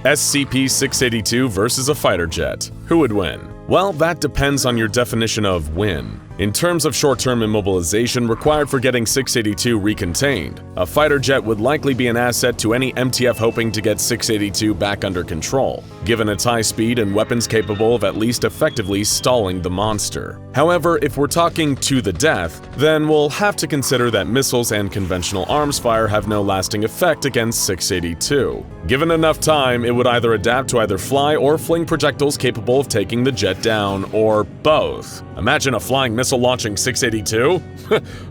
SCP-682 versus a fighter jet. Who would win? Well, that depends on your definition of win. In terms of short-term immobilization required for getting 682 recontained, a fighter jet would likely be an asset to any MTF hoping to get 682 back under control, given its high speed and weapons capable of at least effectively stalling the monster. However, if we're talking to the death, then we'll have to consider that missiles and conventional arms fire have no lasting effect against 682. Given enough time, it would either adapt to either fly or fling projectiles capable of taking the jet down, or both. Imagine a flying missile launching 682?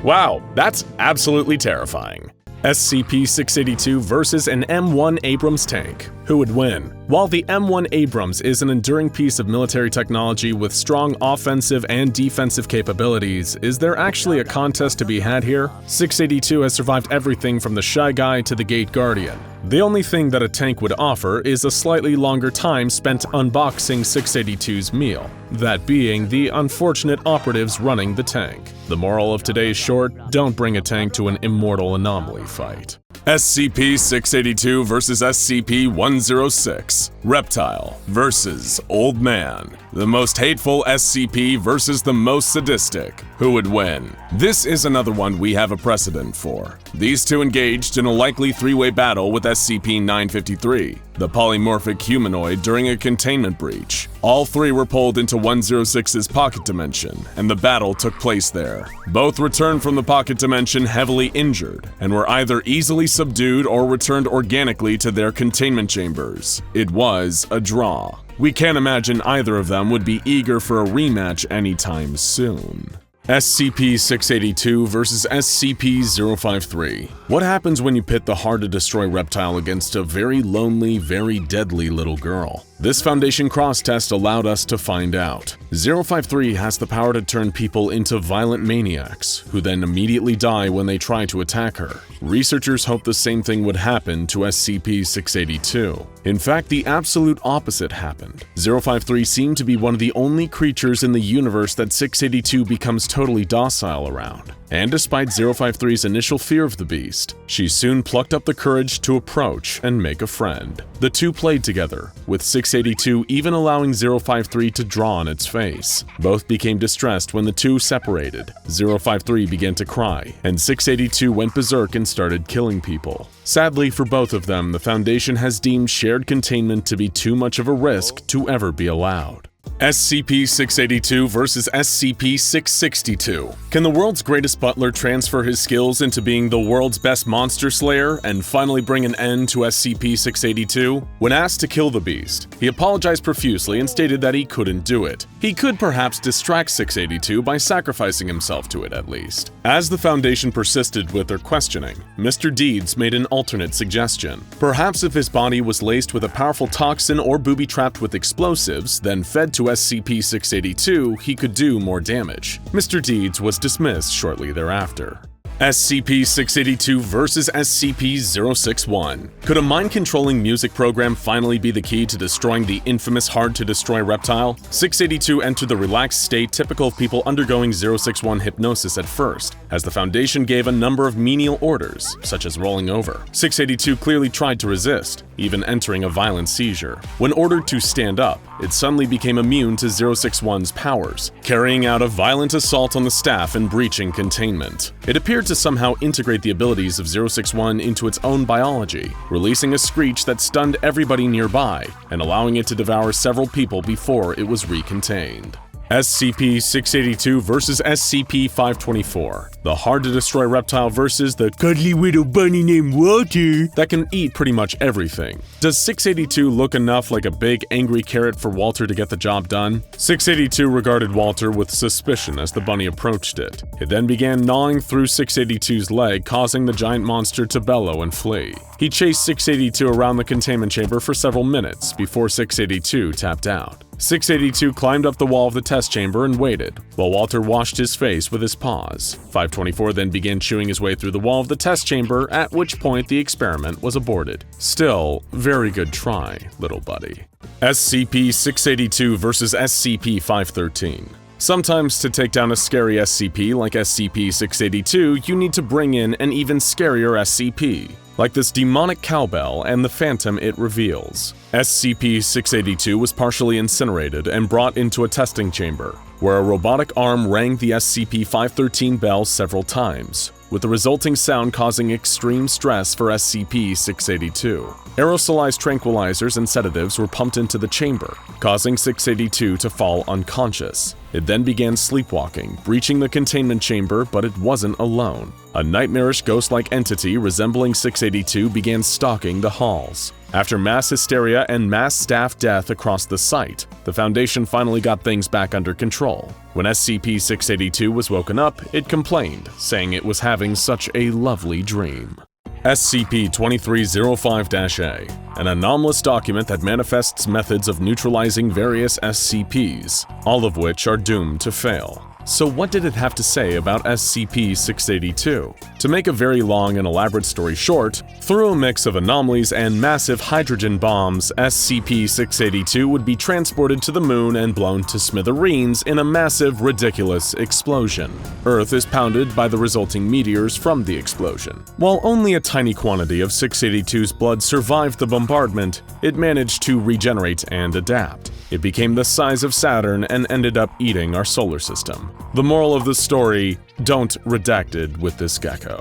Wow, that's absolutely terrifying. SCP-682 versus an M1 Abrams tank. Who would win? While the M1 Abrams is an enduring piece of military technology with strong offensive and defensive capabilities, is there actually a contest to be had here? 682 has survived everything from the Shy Guy to the Gate Guardian. The only thing that a tank would offer is a slightly longer time spent unboxing 682's meal, that being the unfortunate operatives running the tank. The moral of today's short: don't bring a tank to an immortal anomaly fight. SCP-682 versus SCP-106. Reptile versus Old Man. The most hateful SCP versus the most sadistic. Who would win? This is another one we have a precedent for. These two engaged in a likely three-way battle with SCP-953, the polymorphic humanoid, during a containment breach. All three were pulled into 106's pocket dimension, and the battle took place there. Both returned from the pocket dimension heavily injured, and were either easily subdued or returned organically to their containment chambers. It was a draw. We can't imagine either of them would be eager for a rematch anytime soon. SCP-682 versus SCP-053. What happens when you pit the hard-to-destroy reptile against a very lonely, very deadly little girl? This Foundation cross-test allowed us to find out. 053 has the power to turn people into violent maniacs, who then immediately die when they try to attack her. Researchers hope the same thing would happen to SCP-682. In fact, the absolute opposite happened. 053 seemed to be one of the only creatures in the universe that 682 becomes totally docile around. And despite 053's initial fear of the beast, she soon plucked up the courage to approach and make a friend. The two played together, with 682 even allowing 053 to draw on its face. Both became distressed when the two separated. 053 began to cry, and 682 went berserk and started killing people. Sadly for both of them, the Foundation has deemed shared containment to be too much of a risk to ever be allowed. SCP-682 versus SCP-662. Can the world's greatest butler transfer his skills into being the world's best monster slayer and finally bring an end to SCP-682? When asked to kill the beast, he apologized profusely and stated that he couldn't do it. He could perhaps distract 682 by sacrificing himself to it at least. As the Foundation persisted with their questioning, Mr. Deeds made an alternate suggestion. Perhaps if his body was laced with a powerful toxin or booby-trapped with explosives, then fed to SCP-682, he could do more damage. Mr. Deeds was dismissed shortly thereafter. SCP-682 versus SCP-061. Could a mind-controlling music program finally be the key to destroying the infamous hard-to-destroy reptile? 682 entered the relaxed state typical of people undergoing 061 hypnosis at first, as the Foundation gave a number of menial orders, such as rolling over. 682 clearly tried to resist, even entering a violent seizure. When ordered to stand up, it suddenly became immune to 061's powers, carrying out a violent assault on the staff and breaching containment. It appeared to somehow integrate the abilities of 061 into its own biology, releasing a screech that stunned everybody nearby and allowing it to devour several people before it was recontained. SCP-682 versus SCP-524. The hard-to-destroy reptile versus the cuddly little bunny named Walter that can eat pretty much everything. Does 682 look enough like a big angry carrot for Walter to get the job done? 682 regarded Walter with suspicion as the bunny approached it. It then began gnawing through 682's leg, causing the giant monster to bellow and flee. He chased 682 around the containment chamber for several minutes before 682 tapped out. 682 climbed up the wall of the test chamber and waited, while Walter washed his face with his paws. 524 then began chewing his way through the wall of the test chamber, at which point the experiment was aborted. Still, very good try, little buddy. SCP-682 versus SCP-513. Sometimes to take down a scary SCP like SCP-682, you need to bring in an even scarier SCP. like this demonic cowbell and the phantom it reveals. SCP-682 was partially incinerated and brought into a testing chamber, where a robotic arm rang the SCP-513 bell several times, with the resulting sound causing extreme stress for SCP-682. Aerosolized tranquilizers and sedatives were pumped into the chamber, causing 682 to fall unconscious. It then began sleepwalking, breaching the containment chamber, but it wasn't alone. A nightmarish ghost-like entity resembling 682 began stalking the halls. After mass hysteria and mass staff death across the site, the Foundation finally got things back under control. When SCP-682 was woken up, it complained, saying it was having such a lovely dream. SCP-2305-A, an anomalous document that manifests methods of neutralizing various SCPs, all of which are doomed to fail. So what did it have to say about SCP-682? To make a very long and elaborate story short, through a mix of anomalies and massive hydrogen bombs, SCP-682 would be transported to the moon and blown to smithereens in a massive, ridiculous explosion. Earth is pounded by the resulting meteors from the explosion. While only a tiny quantity of 682's blood survived the bombardment, it managed to regenerate and adapt. It became the size of Saturn and ended up eating our solar system. The moral of the story: don't redacted with this gecko.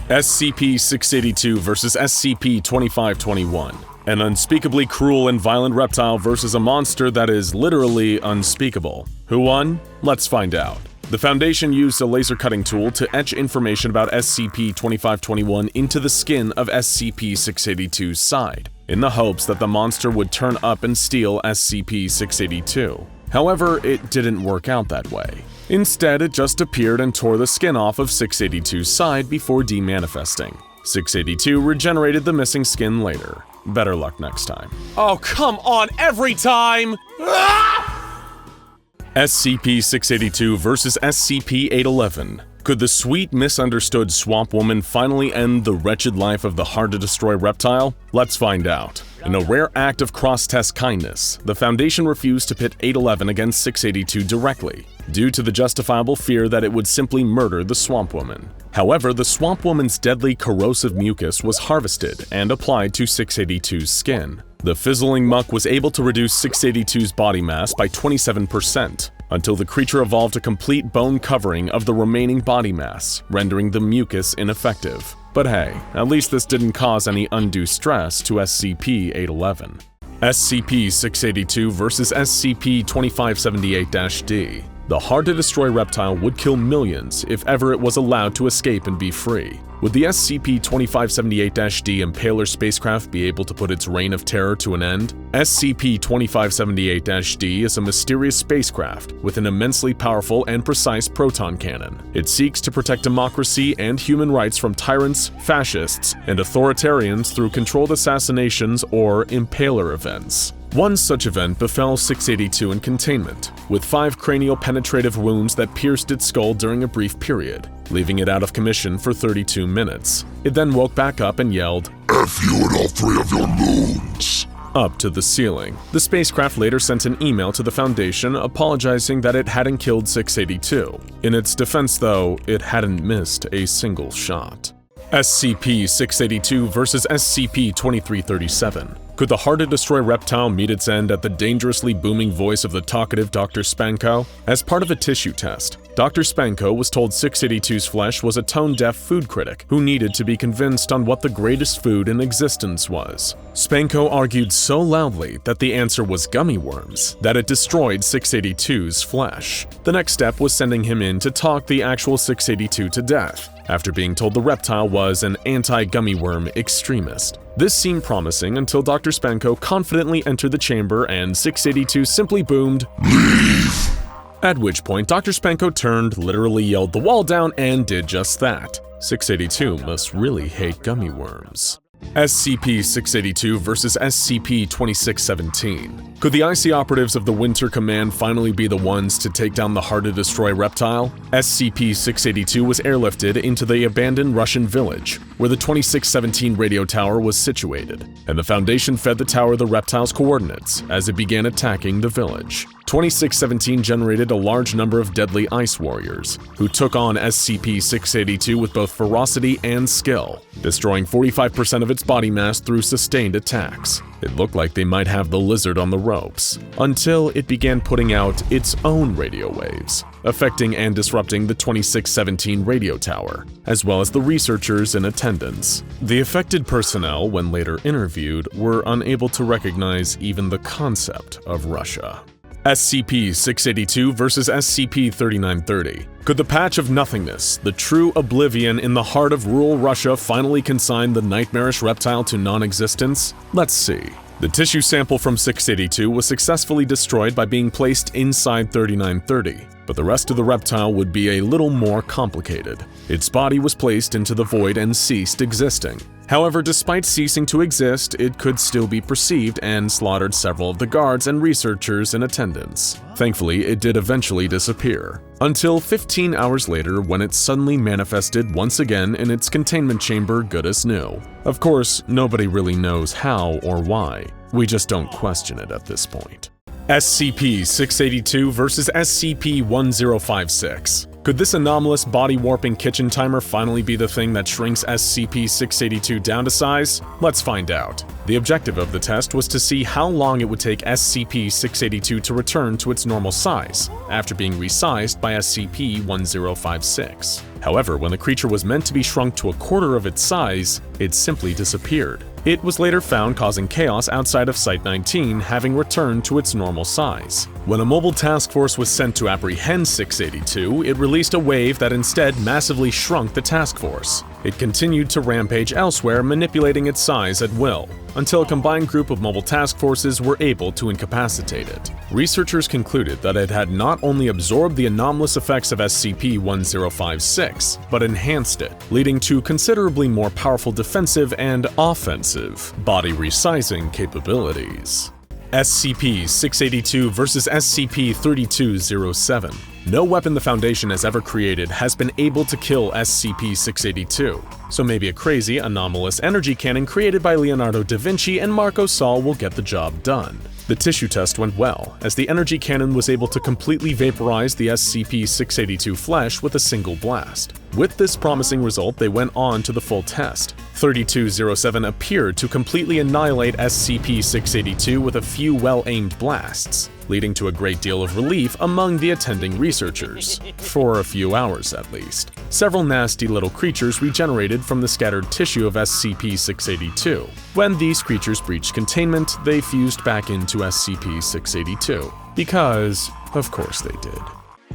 SCP-682 vs. SCP-2521. An unspeakably cruel and violent reptile versus a monster that is literally unspeakable. Who won? Let's find out. The Foundation used a laser cutting tool to etch information about SCP-2521 into the skin of SCP-682's side, in the hopes that the monster would turn up and steal SCP-682. However, it didn't work out that way. Instead, it just appeared and tore the skin off of 682's side before demanifesting. 682 regenerated the missing skin later. Better luck next time. Oh, come on, every time! SCP-682 vs. SCP-811. Could the sweet, misunderstood swamp woman finally end the wretched life of the hard-to-destroy reptile? Let's find out. In a rare act of cross-test kindness, the Foundation refused to pit 811 against 682 directly, due to the justifiable fear that it would simply murder the swamp woman. However, the swamp woman's deadly corrosive mucus was harvested and applied to 682's skin. The fizzling muck was able to reduce 682's body mass by 27%, until the creature evolved a complete bone covering of the remaining body mass, rendering the mucus ineffective. But hey, at least this didn't cause any undue stress to SCP-811. SCP-682 vs. SCP-2578-D. The hard-to-destroy reptile would kill millions if ever it was allowed to escape and be free. Would the SCP-2578-D Impaler spacecraft be able to put its reign of terror to an end? SCP-2578-D is a mysterious spacecraft with an immensely powerful and precise proton cannon. It seeks to protect democracy and human rights from tyrants, fascists, and authoritarians through controlled assassinations or Impaler events. One such event befell 682 in containment, with 5 cranial penetrative wounds that pierced its skull during a brief period, leaving it out of commission for 32 minutes. It then woke back up and yelled, "F you and all 3 of your moons!" up to the ceiling. The spacecraft later sent an email to the Foundation apologizing that it hadn't killed 682. In its defense, though, it hadn't missed a single shot. SCP-682 vs. SCP-2337. Could the hard-to-destroy reptile meet its end at the dangerously booming voice of the talkative Dr. Spanko? As part of a tissue test, Dr. Spanko was told 682's flesh was a tone-deaf food critic who needed to be convinced on what the greatest food in existence was. Spanko argued so loudly that the answer was gummy worms that it destroyed 682's flesh. The next step was sending him in to talk the actual 682 to death, after being told the reptile was an anti-gummy worm extremist. This seemed promising until Dr. Spanko confidently entered the chamber and 682 simply boomed, "Leave!" At which point Dr. Spanko turned, literally yelled the wall down, and did just that. 682 must really hate gummy worms. SCP-682 vs. SCP-2617. Could the IC operatives of the Winter Command finally be the ones to take down the hard-to-destroy reptile? SCP-682 was airlifted into the abandoned Russian village, where the 2617 radio tower was situated, and the Foundation fed the tower the reptile's coordinates as it began attacking the village. 2617 generated a large number of deadly ice warriors, who took on SCP-682 with both ferocity and skill, destroying 45% of its body mass through sustained attacks. It looked like they might have the lizard on the ropes, until it began putting out its own radio waves, affecting and disrupting the 2617 radio tower, as well as the researchers in attendance. The affected personnel, when later interviewed, were unable to recognize even the concept of Russia. SCP-682 versus SCP-3930. Could the patch of nothingness, the true oblivion in the heart of rural Russia, finally consign the nightmarish reptile to non-existence? Let's see. The tissue sample from 682 was successfully destroyed by being placed inside 3930, but the rest of the reptile would be a little more complicated. Its body was placed into the void and ceased existing. However, despite ceasing to exist, it could still be perceived and slaughtered several of the guards and researchers in attendance. Thankfully, it did eventually disappear, until 15 hours later when it suddenly manifested once again in its containment chamber good as new. Of course, nobody really knows how or why. We just don't question it at this point. SCP-682 versus SCP-1056. Could this anomalous body-warping kitchen timer finally be the thing that shrinks SCP-682 down to size? Let's find out. The objective of the test was to see how long it would take SCP-682 to return to its normal size, after being resized by SCP-1056. However, when the creature was meant to be shrunk to a quarter of its size, it simply disappeared. It was later found causing chaos outside of Site-19, having returned to its normal size. When a mobile task force was sent to apprehend 682, it released a wave that instead massively shrunk the task force. It continued to rampage elsewhere, manipulating its size at will, until a combined group of mobile task forces were able to incapacitate it. Researchers concluded that it had not only absorbed the anomalous effects of SCP-1056, but enhanced it, leading to considerably more powerful defensive and offensive body resizing capabilities. SCP-682 versus SCP-3207. No weapon the Foundation has ever created has been able to kill SCP-682, so maybe a crazy, anomalous energy cannon created by Leonardo da Vinci and Marco Sol will get the job done. The tissue test went well, as the energy cannon was able to completely vaporize the SCP-682 flesh with a single blast. With this promising result, they went on to the full test. 3207 appeared to completely annihilate SCP-682 with a few well-aimed blasts, leading to a great deal of relief among the attending researchers, for a few hours at least. Several nasty little creatures regenerated from the scattered tissue of SCP-682. When these creatures breached containment, they fused back into SCP-682, because, of course they did.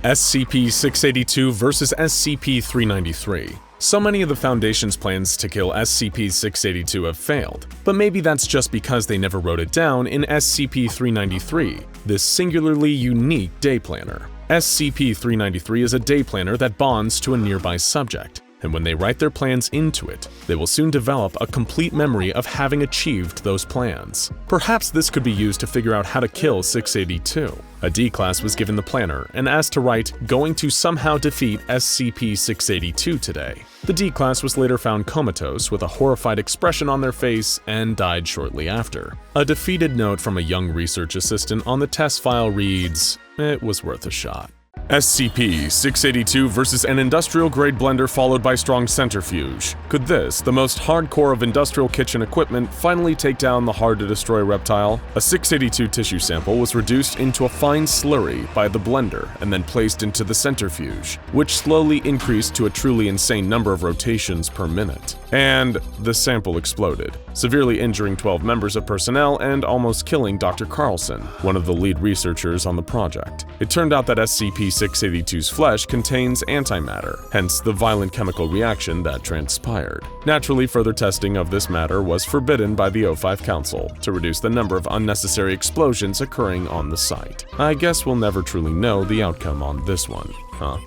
SCP-682 versus SCP-393. So many of the Foundation's plans to kill SCP-682 have failed, but maybe that's just because they never wrote it down in SCP-393, this singularly unique day planner. SCP-393 is a day planner that bonds to a nearby subject, and when they write their plans into it, they will soon develop a complete memory of having achieved those plans. Perhaps this could be used to figure out how to kill 682. A D-class was given the planner and asked to write, "Going to somehow defeat SCP-682 today." The D-class was later found comatose with a horrified expression on their face and died shortly after. A defeated note from a young research assistant on the test file reads, "It was worth a shot." SCP-682 versus an industrial-grade blender followed by strong centrifuge. Could this, the most hardcore of industrial kitchen equipment, finally take down the hard-to-destroy reptile? A 682 tissue sample was reduced into a fine slurry by the blender and then placed into the centrifuge, which slowly increased to a truly insane number of rotations per minute. And the sample exploded, severely injuring 12 members of personnel and almost killing Dr. Carlson, one of the lead researchers on the project. It turned out that SCP-682's flesh contains antimatter, hence the violent chemical reaction that transpired. Naturally, further testing of this matter was forbidden by the O5 Council to reduce the number of unnecessary explosions occurring on the site. I guess we'll never truly know the outcome on this one, huh?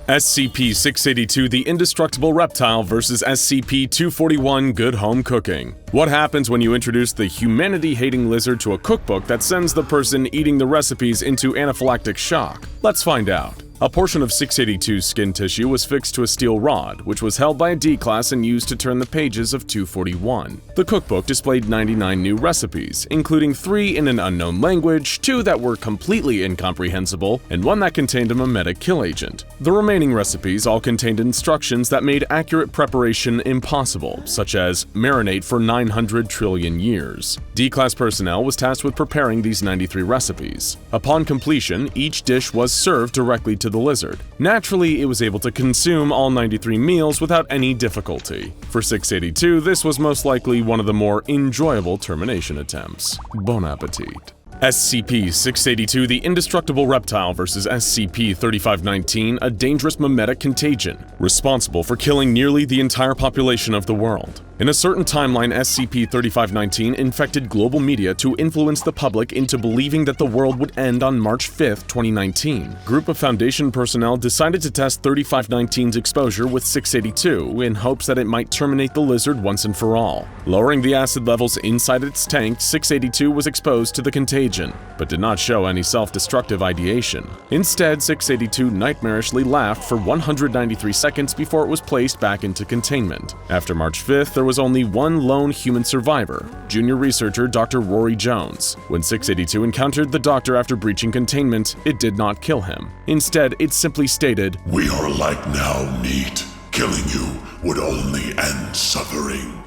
SCP-682 the Indestructible Reptile versus SCP-241 Good Home Cooking. What happens when you introduce the humanity-hating lizard to a cookbook that sends the person eating the recipes into anaphylactic shock? Let's find out. A portion of 682's skin tissue was fixed to a steel rod, which was held by a D-class and used to turn the pages of 241. The cookbook displayed 99 new recipes, including 3 in an unknown language, 2 that were completely incomprehensible, and 1 that contained a memetic kill agent. The remaining recipes all contained instructions that made accurate preparation impossible, such as marinate for 900 trillion years. D-class personnel was tasked with preparing these 93 recipes. Upon completion, each dish was served directly to the lizard. Naturally, it was able to consume all 93 meals without any difficulty. For 682, this was most likely one of the more enjoyable termination attempts. Bon appetit. SCP-682, the Indestructible Reptile vs. SCP-3519, a dangerous memetic contagion, responsible for killing nearly the entire population of the world. In a certain timeline, SCP-3519 infected global media to influence the public into believing that the world would end on March 5, 2019. A group of Foundation personnel decided to test 3519's exposure with 682 in hopes that it might terminate the lizard once and for all. Lowering the acid levels inside its tank, 682 was exposed to the contagion, but did not show any self-destructive ideation. Instead, 682 nightmarishly laughed for 193 seconds before it was placed back into containment. After March 5th, there was only one lone human survivor, junior researcher Dr. Rory Jones. When 682 encountered the doctor after breaching containment, it did not kill him. Instead, it simply stated, "We are like now meat. Killing you would only end suffering."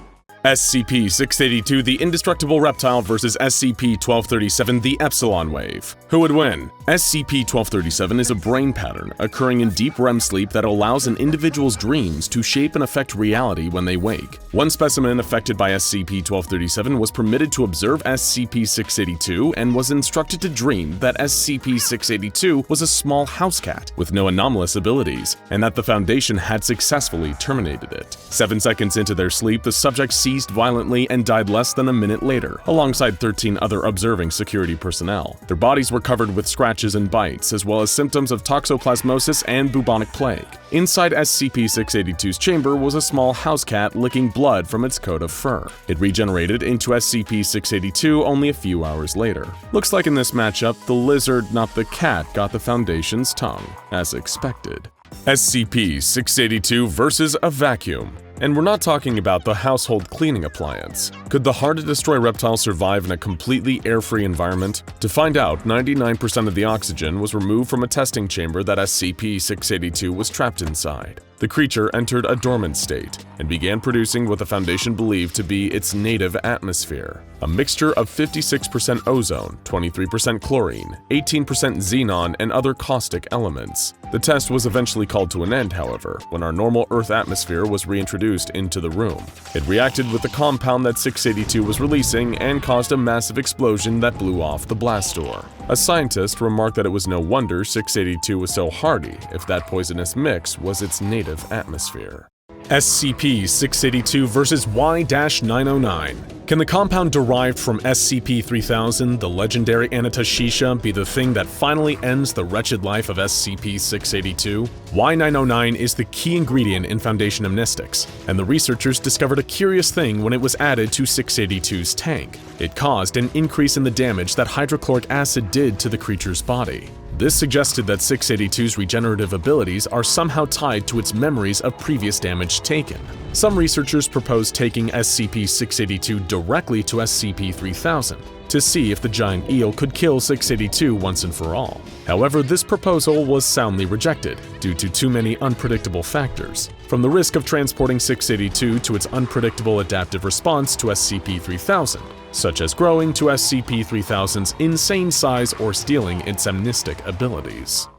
SCP-682, the Indestructible Reptile vs. SCP-1237, the Epsilon Wave. Who would win? SCP-1237 is a brain pattern occurring in deep REM sleep that allows an individual's dreams to shape and affect reality when they wake. One specimen affected by SCP-1237 was permitted to observe SCP-682 and was instructed to dream that SCP-682 was a small house cat with no anomalous abilities, and that the Foundation had successfully terminated it. 7 seconds into their sleep, the subject seized violently and died less than a minute later, alongside 13 other observing security personnel. Their bodies were covered with scratches and bites, as well as symptoms of toxoplasmosis and bubonic plague. Inside SCP-682's chamber was a small house cat licking blood from its coat of fur. It regenerated into SCP-682 only a few hours later. Looks like in this matchup, the lizard, not the cat, got the Foundation's tongue, as expected. SCP-682 versus a vacuum. And we're not talking about the household cleaning appliance. Could the hard-to-destroy reptile survive in a completely air-free environment? To find out, 99% of the oxygen was removed from a testing chamber that SCP-682 was trapped inside. The creature entered a dormant state and began producing what the Foundation believed to be its native atmosphere, a mixture of 56% ozone, 23% chlorine, 18% xenon, and other caustic elements. The test was eventually called to an end, however, when our normal Earth atmosphere was reintroduced into the room. It reacted with the compound that 682 was releasing and caused a massive explosion that blew off the blast door. A scientist remarked that it was no wonder 682 was so hardy if that poisonous mix was its native atmosphere. SCP-682 versus Y-909. Can the compound derived from SCP-3000, the legendary Anatashisha, be the thing that finally ends the wretched life of SCP-682? Y-909 is the key ingredient in Foundation amnestics, and the researchers discovered a curious thing when it was added to 682's tank. It caused an increase in the damage that hydrochloric acid did to the creature's body. This suggested that 682's regenerative abilities are somehow tied to its memories of previous damage taken. Some researchers proposed taking SCP-682 directly to SCP-3000 to see if the giant eel could kill 682 once and for all. However, this proposal was soundly rejected due to too many unpredictable factors, from the risk of transporting 682 to its unpredictable adaptive response to SCP-3000, such as growing to SCP-3000's insane size or stealing its amnestic abilities.